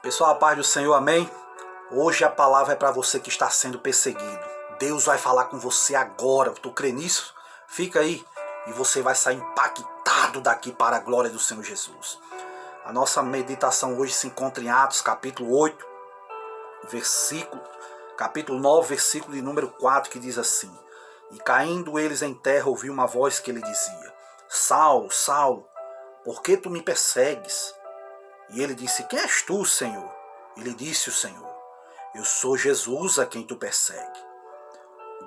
Pessoal, a paz do Senhor, amém? Hoje a palavra é para você que está sendo perseguido. Deus vai falar com você agora. Tu crê nisso? Fica aí e você vai sair impactado daqui para a glória do Senhor Jesus. A nossa meditação hoje se encontra em Atos capítulo 8, capítulo 9, versículo de número 4, que diz assim: E caindo eles em terra, ouviu uma voz que lhe dizia: Saulo, Saulo, por que tu me persegues? E ele disse: Quem és tu, Senhor? E lhe disse o Senhor: Eu sou Jesus a quem tu persegue.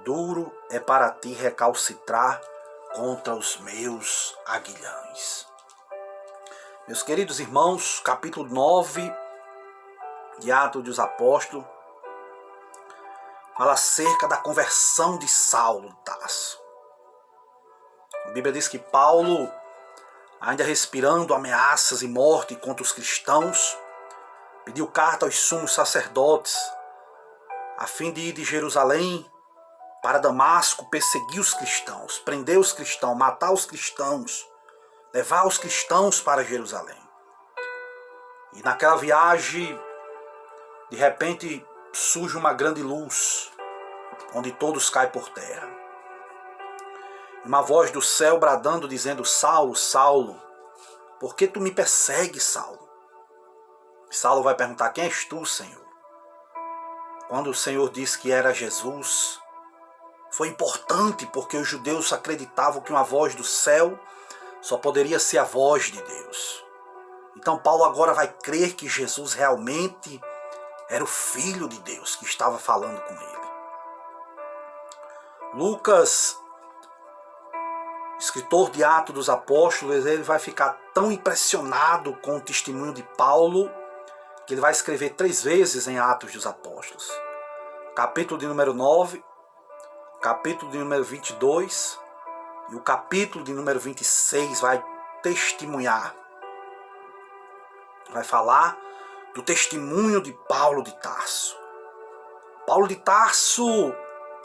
Duro é para ti recalcitrar contra os meus aguilhões. Meus queridos irmãos, capítulo 9 de Atos dos Apóstolos fala acerca da conversão de Saulo de Tarso. A Bíblia diz que Paulo, ainda respirando ameaças e morte contra os cristãos, pediu carta aos sumos sacerdotes, a fim de ir de Jerusalém para Damasco, perseguir os cristãos, prender os cristãos, matar os cristãos, levar os cristãos para Jerusalém. E naquela viagem, de repente, surge uma grande luz, onde todos caem por terra. Uma voz do céu bradando, dizendo: Saulo, Saulo, por que tu me persegues, Saulo? E Saulo vai perguntar: quem és tu, Senhor? Quando o Senhor disse que era Jesus, foi importante, porque os judeus acreditavam que uma voz do céu só poderia ser a voz de Deus. Então Paulo agora vai crer que Jesus realmente era o Filho de Deus que estava falando com ele. Lucas, escritor de Atos dos Apóstolos, ele vai ficar tão impressionado com o testemunho de Paulo que ele vai escrever 3 vezes em Atos dos Apóstolos. Capítulo de número 9, capítulo de número 22 e o capítulo de número 26 vai testemunhar. Vai falar do testemunho de Paulo de Tarso. Paulo de Tarso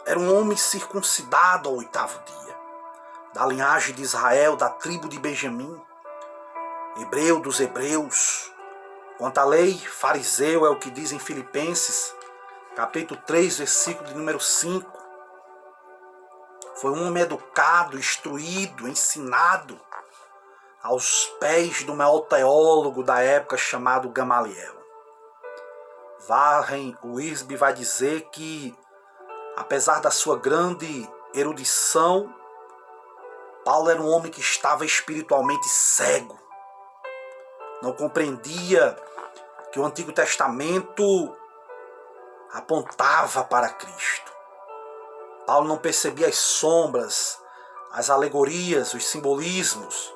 era um homem circuncidado ao 8º dia, da linhagem de Israel, da tribo de Benjamim, hebreu dos hebreus. Quanto à lei, fariseu, é o que diz em Filipenses, capítulo 3, versículo de número 5. Foi um homem educado, instruído, ensinado aos pés do maior teólogo da época chamado Gamaliel. Warren Wiersbe vai dizer que, apesar da sua grande erudição, Paulo era um homem que estava espiritualmente cego. Não compreendia que o Antigo Testamento apontava para Cristo. Paulo não percebia as sombras, as alegorias, os simbolismos,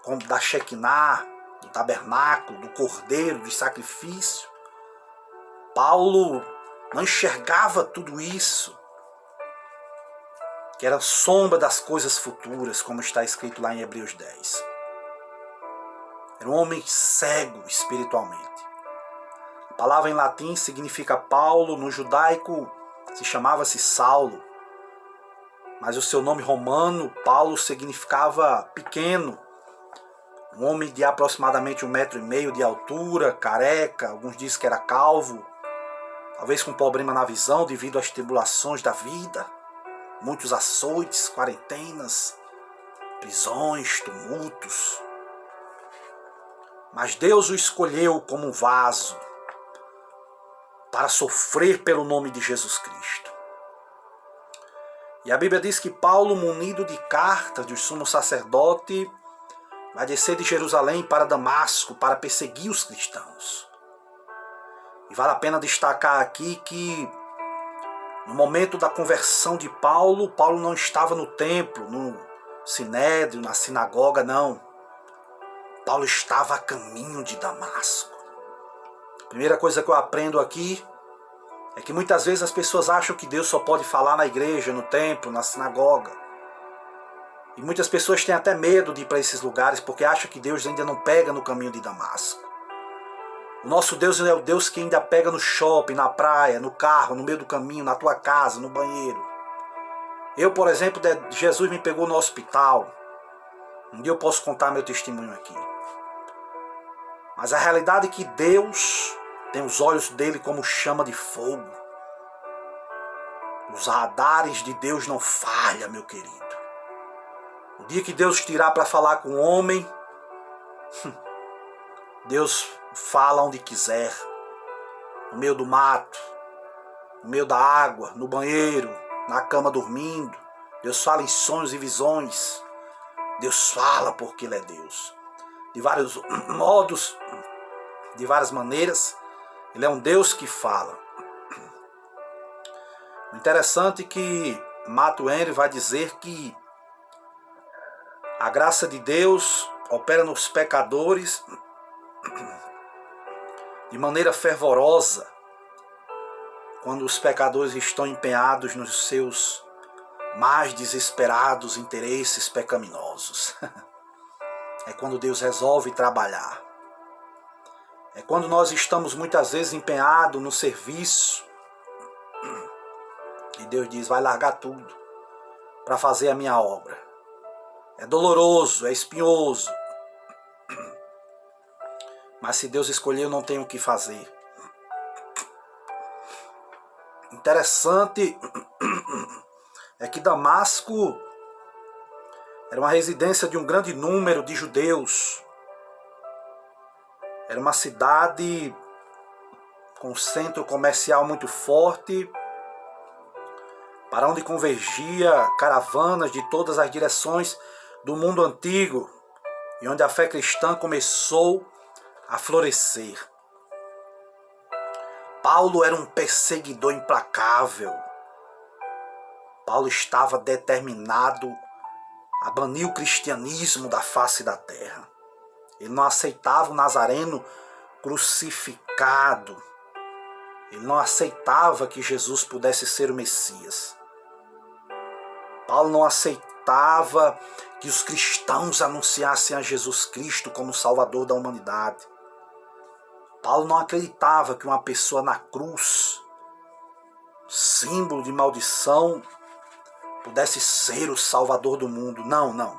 como da Shekinah, do tabernáculo, do cordeiro, do sacrifício. Paulo não enxergava tudo isso, que era sombra das coisas futuras, como está escrito lá em Hebreus 10. Era um homem cego espiritualmente. A palavra em latim significa Paulo, no judaico se chamava-se Saulo, mas o seu nome romano, Paulo, significava pequeno, um homem de aproximadamente 1,5 m de altura, careca, alguns dizem que era calvo, talvez com problema na visão devido às tribulações da vida, muitos açoites, quarentenas, prisões, tumultos. Mas Deus o escolheu como um vaso para sofrer pelo nome de Jesus Cristo. E a Bíblia diz que Paulo, munido de cartas do sumo sacerdote, vai descer de Jerusalém para Damasco para perseguir os cristãos. E vale a pena destacar aqui que no momento da conversão de Paulo, Paulo não estava no templo, no sinédrio, na sinagoga, não. Paulo estava a caminho de Damasco. A primeira coisa que eu aprendo aqui é que muitas vezes as pessoas acham que Deus só pode falar na igreja, no templo, na sinagoga. E muitas pessoas têm até medo de ir para esses lugares porque acham que Deus ainda não pega no caminho de Damasco. O nosso Deus é o Deus que ainda pega no shopping, na praia, no carro, no meio do caminho, na tua casa, no banheiro. Eu, por exemplo, Jesus me pegou no hospital. Um dia eu posso contar meu testemunho aqui. Mas a realidade é que Deus tem os olhos dele como chama de fogo. Os radares de Deus não falham, meu querido. O dia que Deus tirar para falar com o homem, Deus fala onde quiser. No meio do mato, no meio da água, no banheiro, na cama dormindo. Deus fala em sonhos e visões. Deus fala porque Ele é Deus. De vários modos, de várias maneiras, Ele é um Deus que fala. O interessante é que Matthew Henry vai dizer que a graça de Deus opera nos pecadores de maneira fervorosa quando os pecadores estão empenhados nos seus mais desesperados interesses pecaminosos. É quando Deus resolve trabalhar. É quando nós estamos muitas vezes empenhados no serviço e Deus diz, vai largar tudo para fazer a minha obra. É doloroso, é espinhoso. Mas se Deus escolheu, não tem o que fazer. Interessante é que Damasco era uma residência de um grande número de judeus. Era uma cidade com um centro comercial muito forte, para onde convergia caravanas de todas as direções do mundo antigo, e onde a fé cristã começou a florescer. Paulo era um perseguidor implacável. Paulo estava determinado a banir o cristianismo da face da terra. Ele não aceitava o Nazareno crucificado. Ele não aceitava que Jesus pudesse ser o Messias. Paulo não aceitava que os cristãos anunciassem a Jesus Cristo como Salvador da humanidade. Paulo não acreditava que uma pessoa na cruz, símbolo de maldição, pudesse ser o Salvador do mundo. Não, não.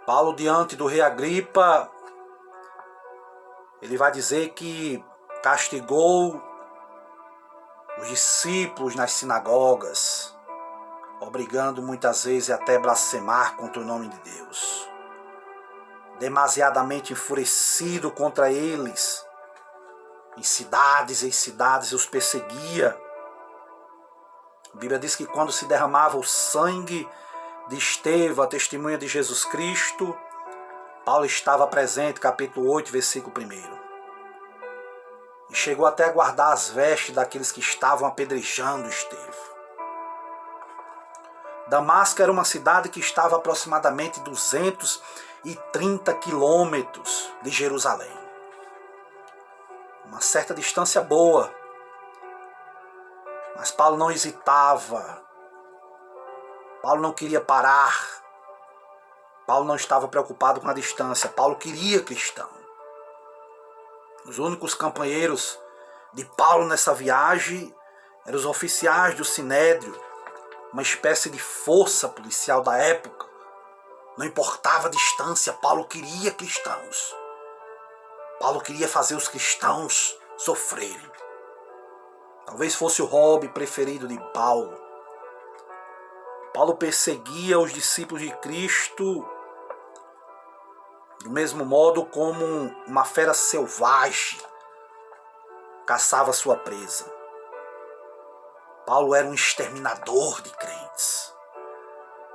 Paulo, diante do rei Agripa, ele vai dizer que castigou os discípulos nas sinagogas, obrigando muitas vezes até a blasfemar contra o nome de Deus. Demasiadamente enfurecido contra eles, em cidades os perseguia. A Bíblia diz que quando se derramava o sangue de Estevão, a testemunha de Jesus Cristo, Paulo estava presente, capítulo 8, versículo 1. E chegou até a guardar as vestes daqueles que estavam apedrejando Estevão. Damasco era uma cidade que estava a aproximadamente 230 quilômetros de Jerusalém. Uma certa distância boa. Mas Paulo não hesitava. Paulo não queria parar. Paulo não estava preocupado com a distância. Paulo queria cristão. Os únicos companheiros de Paulo nessa viagem eram os oficiais do Sinédrio, uma espécie de força policial da época. Não importava a distância, Paulo queria cristãos. Paulo queria fazer os cristãos sofrerem. Talvez fosse o hobby preferido de Paulo. Paulo perseguia os discípulos de Cristo do mesmo modo como uma fera selvagem caçava sua presa. Paulo era um exterminador de crentes.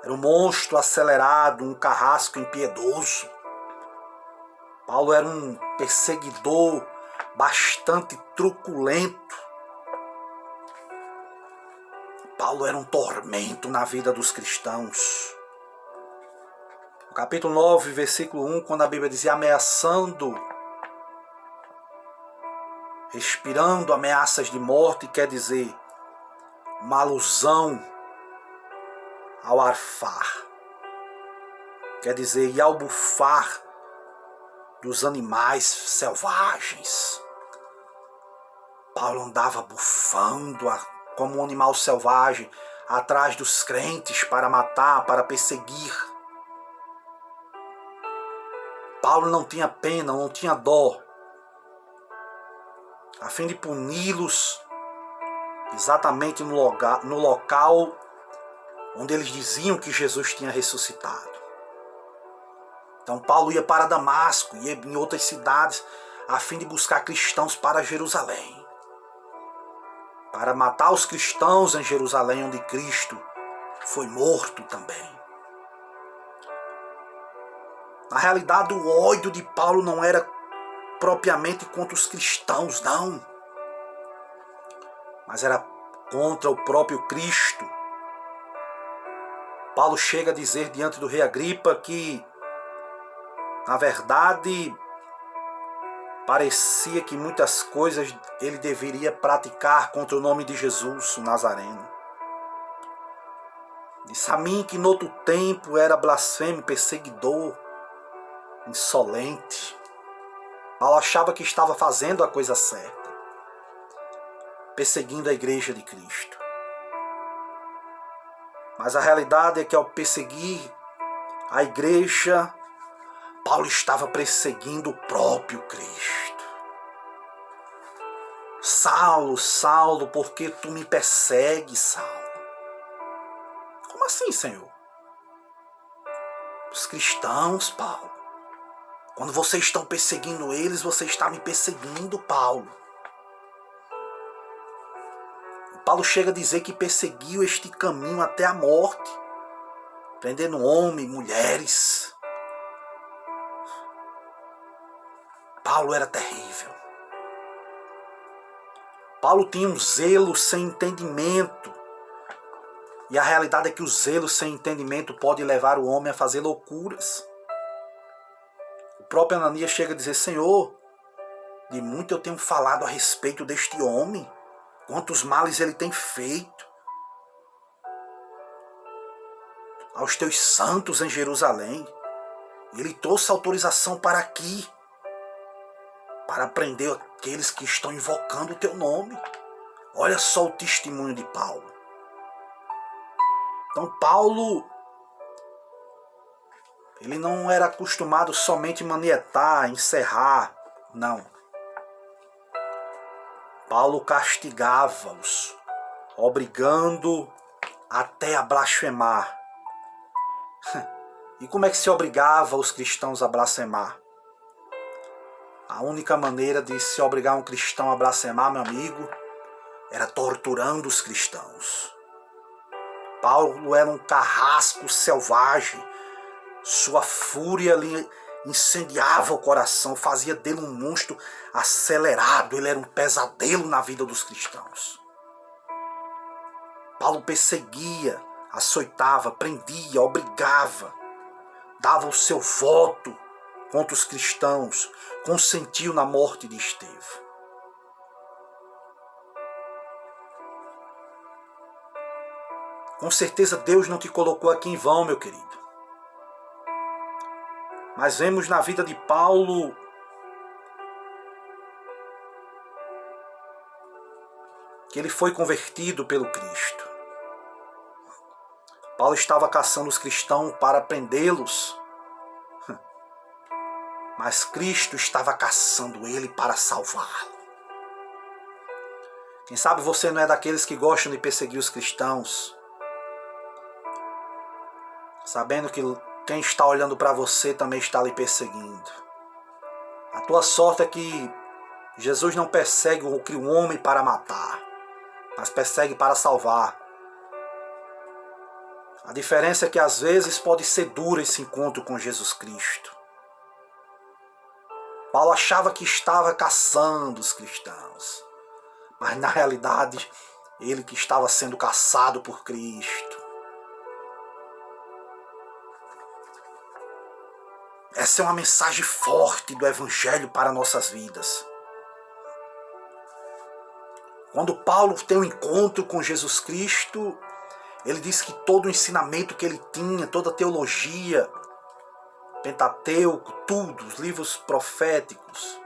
Era um monstro acelerado, um carrasco impiedoso. Paulo era um perseguidor bastante truculento. Paulo era um tormento na vida dos cristãos. No capítulo 9, versículo 1, quando a Bíblia dizia ameaçando, respirando ameaças de morte, quer dizer uma alusão ao arfar. Quer dizer, e ao bufar dos animais selvagens. Paulo andava bufando como um animal selvagem atrás dos crentes para matar, para perseguir. Paulo não tinha pena, não tinha dó, a fim de puni-los exatamente no local onde eles diziam que Jesus tinha ressuscitado. Então Paulo ia para Damasco, ia em outras cidades, a fim de buscar cristãos para Jerusalém, para matar os cristãos em Jerusalém, onde Cristo foi morto também. Na realidade, o ódio de Paulo não era propriamente contra os cristãos, não, mas era contra o próprio Cristo. Paulo chega a dizer diante do rei Agripa que, na verdade, parecia que muitas coisas ele deveria praticar contra o nome de Jesus, o Nazareno. Disse a mim que noutro tempo era blasfemo, perseguidor, insolente. Paulo achava que estava fazendo a coisa certa, perseguindo a igreja de Cristo. Mas a realidade é que ao perseguir a igreja, Paulo estava perseguindo o próprio Cristo. Saulo, Saulo, por que tu me persegues, Saulo? Como assim, Senhor? Os cristãos, Paulo. Quando vocês estão perseguindo eles, você está me perseguindo, Paulo. Paulo chega a dizer que perseguiu este caminho até a morte, prendendo homens, mulheres. Paulo era terrível. Paulo tinha um zelo sem entendimento. E a realidade é que o zelo sem entendimento pode levar o homem a fazer loucuras. O próprio Ananias chega a dizer: Senhor, de muito eu tenho falado a respeito deste homem. Quantos males ele tem feito aos teus santos em Jerusalém. Ele trouxe autorização para aqui, para prender aqueles que estão invocando o teu nome. Olha só o testemunho de Paulo. Então Paulo, ele não era acostumado somente a manietar, encerrar, não. Paulo castigava-os, obrigando até a blasfemar. E como é que se obrigava os cristãos a blasfemar? A única maneira de se obrigar um cristão a blasfemar, meu amigo, era torturando os cristãos. Paulo era um carrasco selvagem. Sua fúria lhe incendiava o coração, fazia dele um monstro acelerado. Ele era um pesadelo na vida dos cristãos. Paulo perseguia, açoitava, prendia, obrigava, dava o seu voto contra os cristãos, consentiu na morte de Estevão. Com certeza Deus não te colocou aqui em vão, meu querido. Mas vemos na vida de Paulo que ele foi convertido pelo Cristo. Paulo estava caçando os cristãos para prendê-los, mas Cristo estava caçando ele para salvá-lo. Quem sabe você não é daqueles que gostam de perseguir os cristãos, sabendo que quem está olhando para você também está lhe perseguindo. A tua sorte é que Jesus não persegue o homem para matar, mas persegue para salvar. A diferença é que às vezes pode ser duro esse encontro com Jesus Cristo. Paulo achava que estava caçando os cristãos, mas na realidade ele que estava sendo caçado por Cristo. Essa é uma mensagem forte do Evangelho para nossas vidas. Quando Paulo tem um encontro com Jesus Cristo, ele diz que todo o ensinamento que ele tinha, toda a teologia, Pentateuco, tudo, os livros proféticos,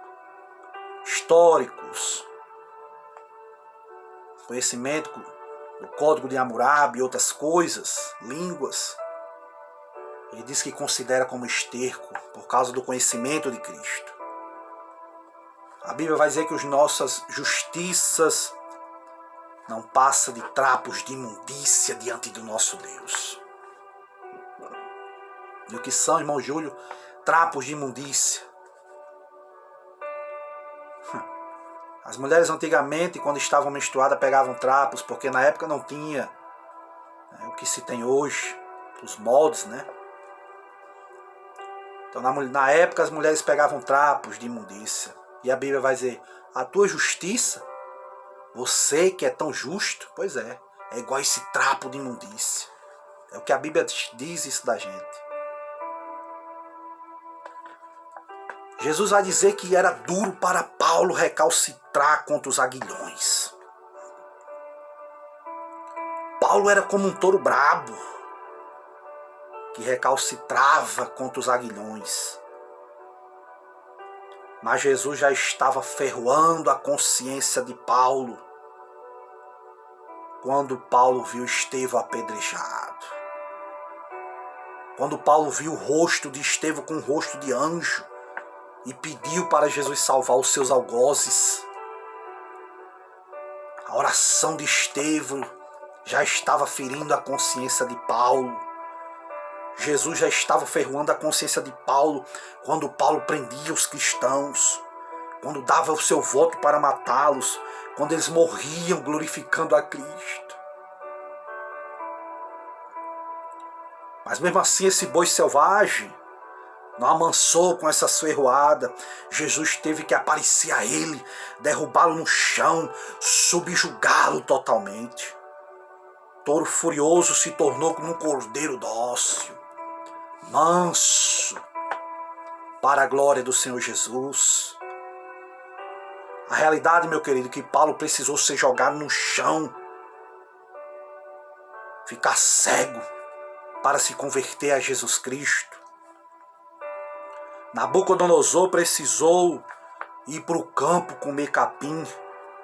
históricos, conhecimento do Código de Hammurabi e outras coisas, línguas, Ele diz que considera como esterco por causa do conhecimento de Cristo. A Bíblia vai dizer que as nossas justiças não passam de trapos de imundícia diante do nosso Deus. E o que são, irmão Júlio? Trapos de imundícia. As mulheres antigamente, quando estavam menstruadas, pegavam trapos, porque na época não tinha o que se tem hoje, os moldes, né? Então na época as mulheres pegavam trapos de imundícia. E a Bíblia vai dizer, a tua justiça, você que é tão justo, pois é igual esse trapo de imundícia. É o que a Bíblia diz isso da gente. Jesus vai dizer que era duro para Paulo recalcitrar contra os aguilhões. Paulo era como um touro brabo, que recalcitrava contra os aguilhões. Mas Jesus já estava ferroando a consciência de Paulo, quando Paulo viu Estevão apedrejado. Quando Paulo viu o rosto de Estevão com o rosto de anjo, e pediu para Jesus salvar os seus algozes. A oração de Estevão já estava ferindo a consciência de Paulo. Jesus já estava ferroando a consciência de Paulo quando Paulo prendia os cristãos, quando dava o seu voto para matá-los, quando eles morriam glorificando a Cristo. Mas mesmo assim esse boi selvagem não amansou com essa ferroada. Jesus teve que aparecer a ele, derrubá-lo no chão, subjugá-lo totalmente. Touro furioso se tornou como um cordeiro dócil, manso, para a glória do Senhor Jesus. A realidade, meu querido, é que Paulo precisou ser jogado no chão, ficar cego para se converter a Jesus Cristo. Nabucodonosor precisou ir para o campo comer capim,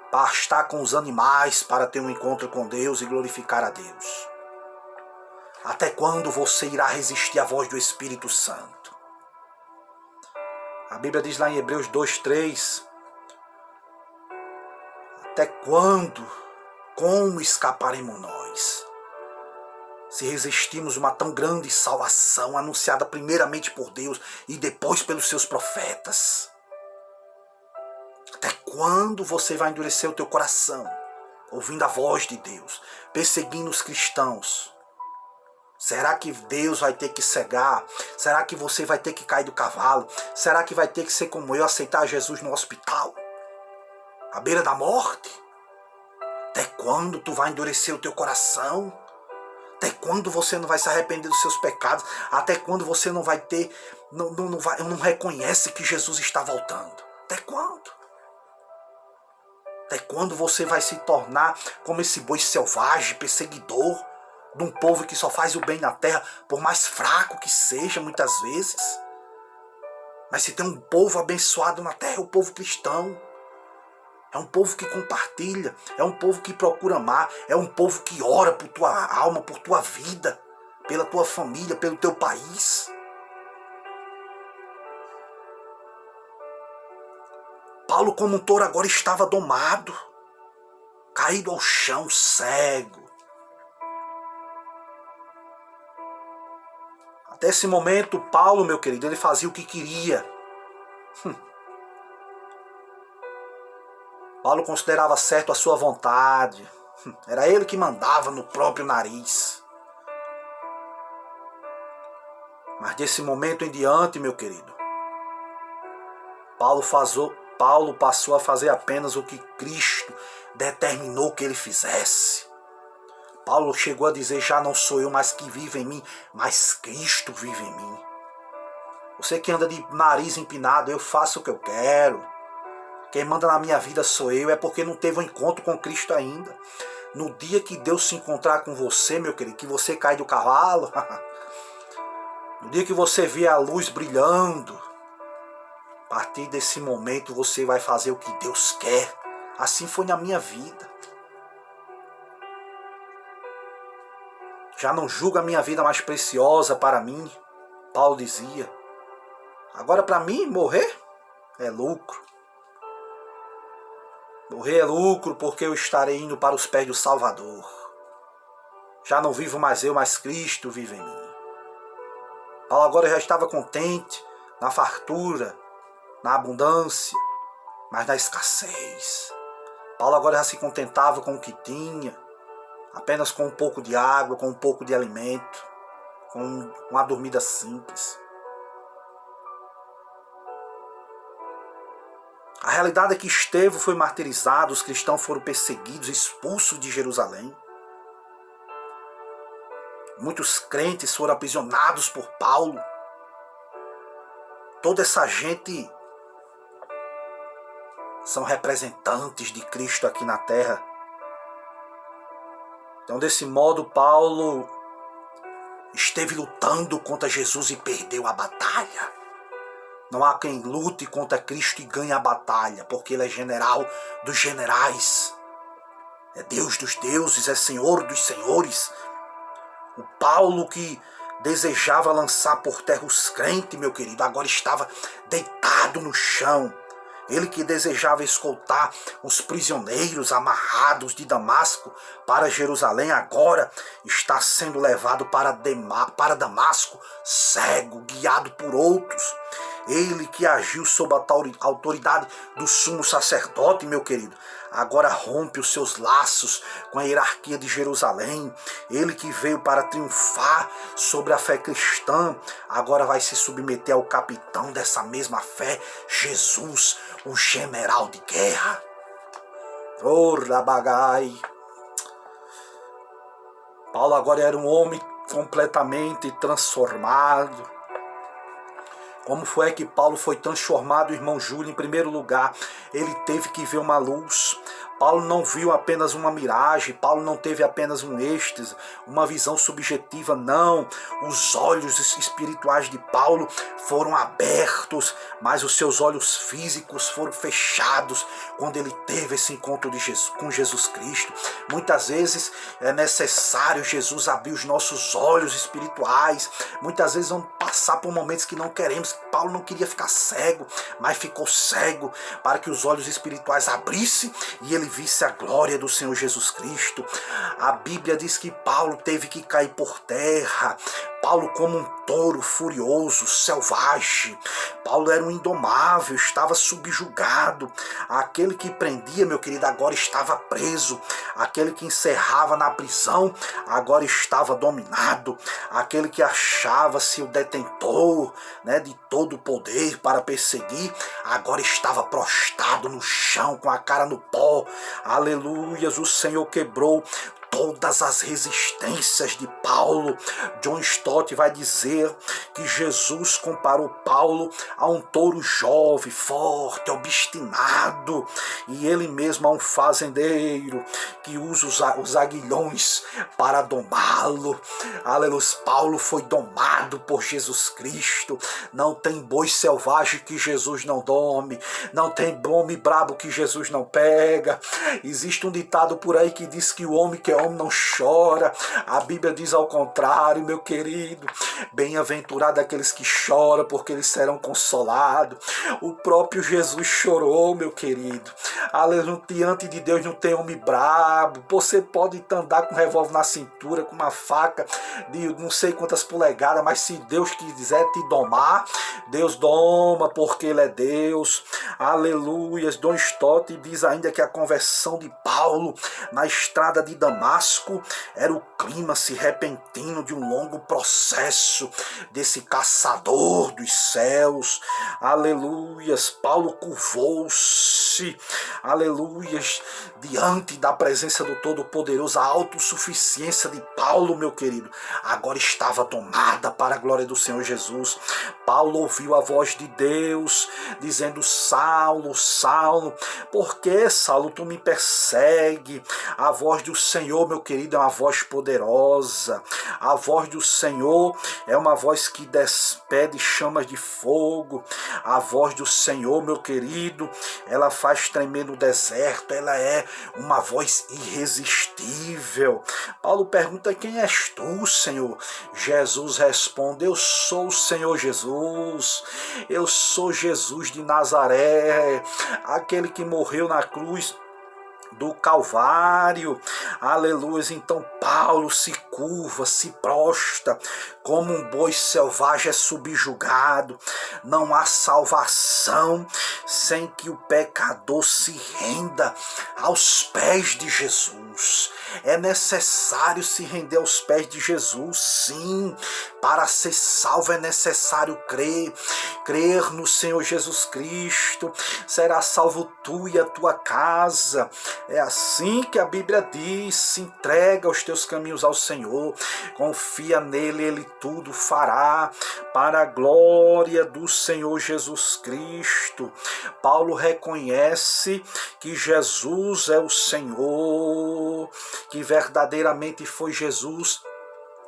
pastar com os animais para ter um encontro com Deus e glorificar a Deus. Até quando você irá resistir à voz do Espírito Santo? A Bíblia diz lá em Hebreus 2:3, até quando, como escaparemos nós? Se resistimos uma tão grande salvação, anunciada primeiramente por Deus e depois pelos seus profetas. Até quando você vai endurecer o teu coração, ouvindo a voz de Deus, perseguindo os cristãos? Será que Deus vai ter que cegar? Será que você vai ter que cair do cavalo? Será que vai ter que ser como eu, aceitar Jesus no hospital? À beira da morte? Até quando tu vai endurecer o teu coração? Até quando você não vai se arrepender dos seus pecados? Até quando você não vai ter, não reconhece que Jesus está voltando? Até quando? Até quando você vai se tornar como esse boi selvagem, perseguidor de um povo que só faz o bem na terra, por mais fraco que seja muitas vezes? Mas se tem um povo abençoado na terra, é o povo cristão. É um povo que compartilha, é um povo que procura amar, é um povo que ora por tua alma, por tua vida, pela tua família, pelo teu país. Paulo, como um touro, agora estava domado, caído ao chão, cego. Até esse momento, Paulo, meu querido, ele fazia o que queria. Paulo considerava certo a sua vontade. Era ele que mandava no próprio nariz. Mas desse momento em diante, meu querido, Paulo passou a fazer apenas o que Cristo determinou que ele fizesse. Paulo chegou a dizer, já não sou eu mais que vive em mim, mas Cristo vive em mim. Você que anda de nariz empinado, eu faço o que eu quero. Quem manda na minha vida sou eu, é porque não teve um encontro com Cristo ainda. No dia que Deus se encontrar com você, meu querido, que você cai do cavalo, no dia que você vê a luz brilhando, a partir desse momento você vai fazer o que Deus quer. Assim foi na minha vida. Já não julgo a minha vida mais preciosa para mim, Paulo dizia: agora para mim morrer é lucro. Morrer é lucro porque eu estarei indo para os pés do Salvador. Já não vivo mais eu, mas Cristo vive em mim. Paulo agora já estava contente na fartura, na abundância, mas na escassez. Paulo agora já se contentava com o que tinha, apenas com um pouco de água, com um pouco de alimento, com uma dormida simples. A realidade é que Estevão foi martirizado, os cristãos foram perseguidos, expulsos de Jerusalém. Muitos crentes foram aprisionados por Paulo. Toda essa gente são representantes de Cristo aqui na terra. Então, desse modo, Paulo esteve lutando contra Jesus e perdeu a batalha. Não há quem lute contra Cristo e ganhe a batalha, porque Ele é general dos generais. É Deus dos deuses, é Senhor dos senhores. O Paulo que desejava lançar por terra os crentes, meu querido, agora estava deitado no chão. Ele que desejava escoltar os prisioneiros amarrados de Damasco para Jerusalém, agora está sendo levado para Damasco, cego, guiado por outros. Ele que agiu sob a autoridade do sumo sacerdote, meu querido, agora rompe os seus laços com a hierarquia de Jerusalém. Ele que veio para triunfar sobre a fé cristã, agora vai se submeter ao capitão dessa mesma fé, Jesus, o general de guerra. Oh, Rabagai! Paulo agora era um homem completamente transformado. Como foi que Paulo foi transformado, irmão Júlio? Em primeiro lugar, ele teve que ver uma luz. Paulo não viu apenas uma miragem, Paulo não teve apenas um êxtase, uma visão subjetiva, não. Os olhos espirituais de Paulo foram abertos, mas os seus olhos físicos foram fechados quando ele teve esse encontro com Jesus Cristo. Muitas vezes é necessário Jesus abrir os nossos olhos espirituais. Muitas vezes vamos passar por momentos que não queremos. Paulo não queria ficar cego, mas ficou cego para que os olhos espirituais abrissem e ele visse a glória do Senhor Jesus Cristo. A Bíblia diz que Paulo teve que cair por terra. Paulo, como um touro furioso, selvagem. Paulo era um indomável, estava subjugado. Aquele que prendia, meu querido, agora estava preso. Aquele que encerrava na prisão, agora estava dominado. Aquele que achava-se o detentor, de todo o poder para perseguir, agora estava prostrado no chão, com a cara no pó. Aleluias, o Senhor quebrou todas as resistências de Paulo. John Stott vai dizer que Jesus comparou Paulo a um touro jovem, forte, obstinado, e ele mesmo a um fazendeiro que usa os aguilhões para domá-lo. Aleluia, Paulo foi domado por Jesus Cristo. Não tem boi selvagem que Jesus não dome, não tem homem brabo que Jesus não pega. Existe um ditado por aí que diz que o homem que é homem não chora. A Bíblia diz ao contrário, meu querido. Bem-aventurado aqueles que choram, porque eles serão consolados. O próprio Jesus chorou, meu querido. Aleluia, diante de Deus não tem homem brabo. Você pode andar com um revólver na cintura, com uma faca de não sei quantas polegadas, mas se Deus quiser te domar, Deus doma, porque Ele é Deus. Aleluia. Don Stott diz ainda que a conversão de Paulo na estrada de Damasco era o clímax repentino de um longo processo desse caçador dos céus. Aleluias. Paulo curvou-se, aleluias, diante da presença do Todo-Poderoso. A autossuficiência de Paulo, meu querido, agora estava tomada para a glória do Senhor Jesus. Paulo ouviu a voz de Deus dizendo: Saulo, Saulo, por que, Saulo, tu me persegue? A voz do Senhor, meu querido, é uma voz poderosa. A voz do Senhor é uma voz que despede chamas de fogo. A voz do Senhor, meu querido, ela faz tremer no deserto. Ela é uma voz irresistível. Paulo pergunta: quem és tu, Senhor? Jesus responde: eu sou o Senhor Jesus. Eu sou Jesus de Nazaré, aquele que morreu na cruz do Calvário. Aleluia. Então Paulo se curva, se prostra, como um boi selvagem é subjugado. Não há salvação sem que o pecador se renda aos pés de Jesus. É necessário se render aos pés de Jesus, sim. Para ser salvo é necessário crer no Senhor Jesus Cristo. Será salvo tu e a tua casa. É assim que a Bíblia diz: se entrega os teus caminhos ao Senhor, confia nele, ele tudo fará, para a glória do Senhor Jesus Cristo. Paulo reconhece que Jesus é o Senhor, que verdadeiramente foi Jesus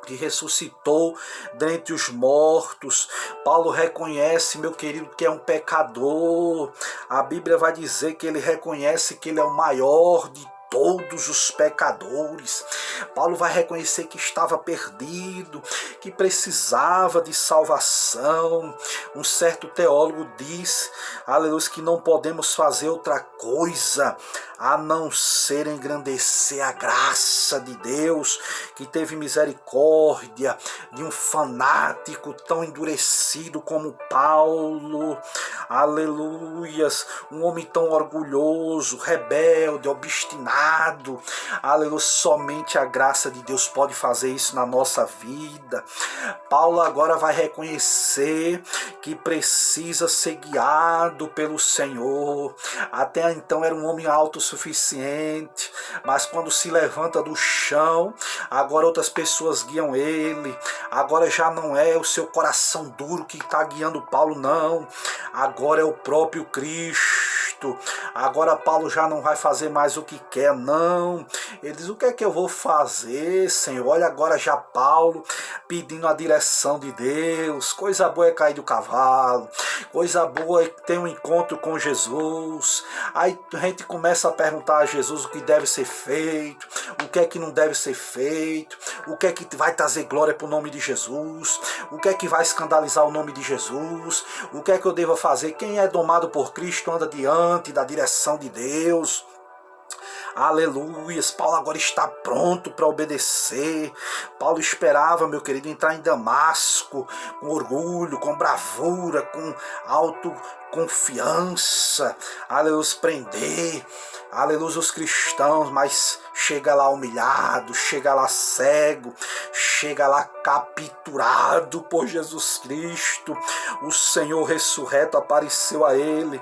que ressuscitou dentre os mortos. Paulo reconhece, meu querido, que é um pecador. A Bíblia vai dizer que ele reconhece que ele é o maior de todos os pecadores. Paulo vai reconhecer que estava perdido, que precisava de salvação. Um certo teólogo diz, aleluia, que não podemos fazer outra coisa a não ser engrandecer a graça de Deus, que teve misericórdia de um fanático tão endurecido como Paulo. Aleluias, um homem tão orgulhoso, rebelde, obstinado. Aleluia, somente a graça de Deus pode fazer isso na nossa vida. Paulo agora vai reconhecer que precisa ser guiado pelo Senhor. Até então era um homem autossuficiente, mas quando se levanta do chão, agora outras pessoas guiam ele. Agora já não é o seu coração duro que está guiando Paulo, não. Agora é o próprio Cristo. Agora Paulo já não vai fazer mais o que quer, não. Ele diz: o que é que eu vou fazer, Senhor? Olha agora já Paulo pedindo a direção de Deus. Coisa boa é cair do cavalo. Coisa boa é ter um encontro com Jesus. Aí a gente começa a perguntar a Jesus o que deve ser feito, o que é que não deve ser feito, o que é que vai trazer glória para o nome de Jesus, o que é que vai escandalizar o nome de Jesus, o que é que eu devo fazer. Quem é domado por Cristo anda diante da direção de Deus. Aleluias, Paulo agora está pronto para obedecer. Paulo esperava, meu querido, entrar em Damasco com orgulho, com bravura, com autoconfiança. Aleluia, prender, aleluia, os cristãos, mas chega lá humilhado, chega lá cego, chega lá capturado por Jesus Cristo. O Senhor ressurreto apareceu a ele.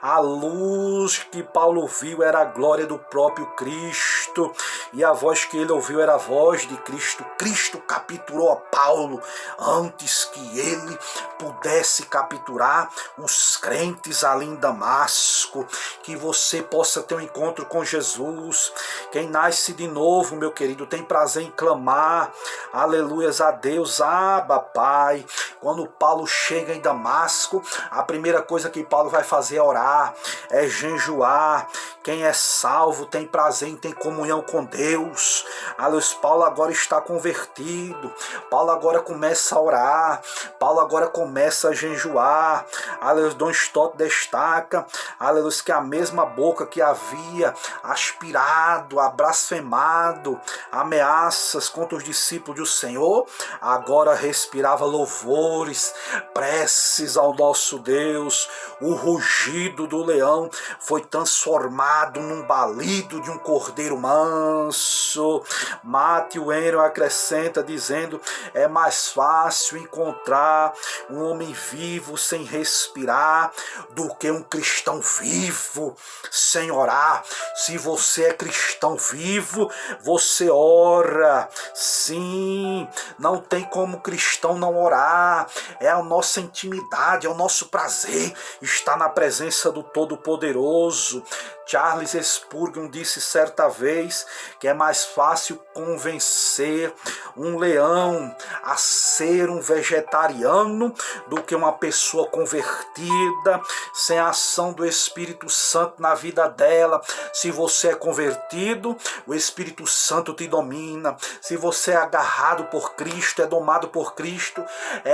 A luz que Paulo viu era a glória do próprio Cristo, e a voz que ele ouviu era a voz de Cristo. Cristo capturou a Paulo antes que ele pudesse capturar os crentes ali em Damasco. Que você possa ter um encontro com Jesus. Quem nasce de novo, meu querido, tem prazer em clamar, aleluias, a Deus: Abba, Pai. Quando Paulo chega em Damasco, a primeira coisa que Paulo vai fazer é orar, é jejuar. Quem é salvo tem prazer em ter comunhão com Deus. Aleluia, Paulo agora está convertido. Paulo agora começa a orar. Paulo agora começa a jejuar. Aleluia, Dom Stott destaca, aleluia, que a mesma boca que havia aspirado, blasfemado ameaças contra os discípulos do Senhor, agora respirava louvores, preces ao nosso Deus. O rugido do leão foi transformado num balido de um cordeiro manso. descanso. Matthew Henry acrescenta dizendo: é mais fácil encontrar um homem vivo sem respirar do que um cristão vivo sem orar. Se você é cristão vivo, você ora. Sim, não tem como cristão não orar. É a nossa intimidade, é o nosso prazer estar na presença do Todo-Poderoso. Charles Spurgeon disse certa vez que é mais fácil convencer um leão a ser um vegetariano do que uma pessoa convertida, sem a ação do Espírito Santo na vida dela. Se você é convertido, o Espírito Santo te domina. Se você é agarrado por Cristo, é domado por Cristo,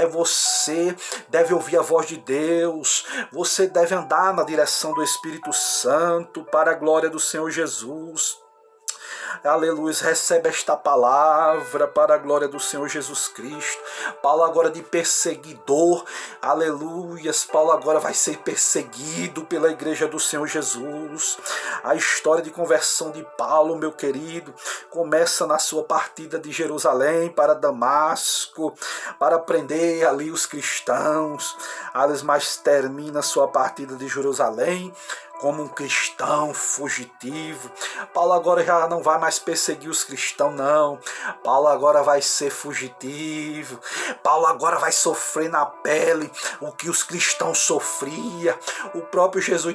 você deve ouvir a voz de Deus, você deve andar na direção do Espírito Santo, para a glória do Senhor Jesus. Aleluia, recebe esta palavra para a glória do Senhor Jesus Cristo. Paulo agora de perseguidor, aleluias, Paulo agora vai ser perseguido pela igreja do Senhor Jesus. A história de conversão de Paulo, meu querido, começa na sua partida de Jerusalém para Damasco, para prender ali os cristãos, mas termina sua partida de Jerusalém como um cristão fugitivo. Paulo agora já não vai mais perseguir os cristãos, não. Paulo agora vai ser fugitivo. Paulo agora vai sofrer na pele o que os cristãos sofriam. O próprio Jesus